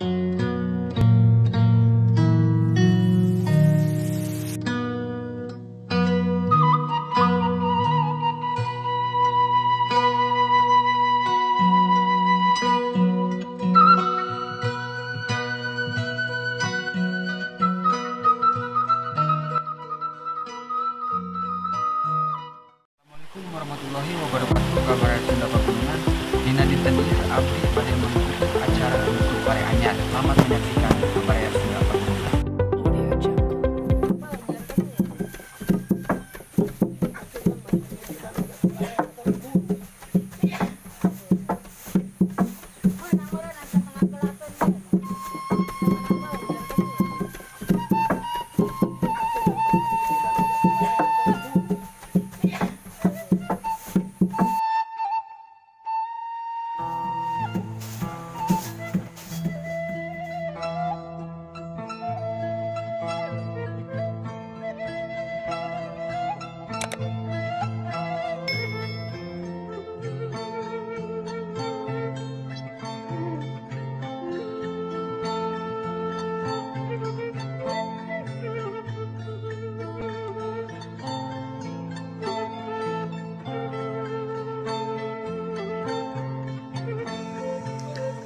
Assalamualaikum warahmatullahi wabarakatuh. Kabar Sunda Pagunungan. Dina dinten ieu abdi bade mengikuti acara untuk bare anyar. Selamat menyaksikan kabar Sunda Pagunungan.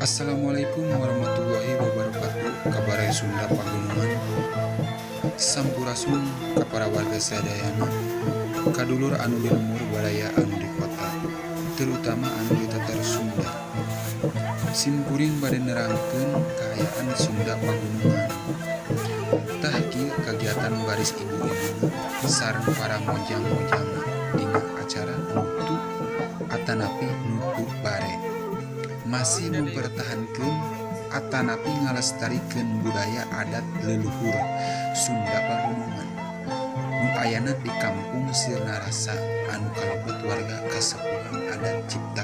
Assalamualaikum warahmatullahi wabarakatuh. Kabar Sunda Pagunungan. Sampurasun ka para warga sadayana, kadulur anu di lemur balaya anu di kota, terutama anu di tatar Sunda. Simkuring bade nerangkeun kaayaan Sunda Pagunungan. Tah kieu kagiatan baris ibu-ibu sareng para mojang-mojang dina acara nutu atanapi nutu bare. Masih mempertahankan atanapi ngalestarikeun budaya adat leluhur Sunda Pagunungan nu ayana di kampung Sirna Rasa anu kalebet warga kasepuhan adat cipta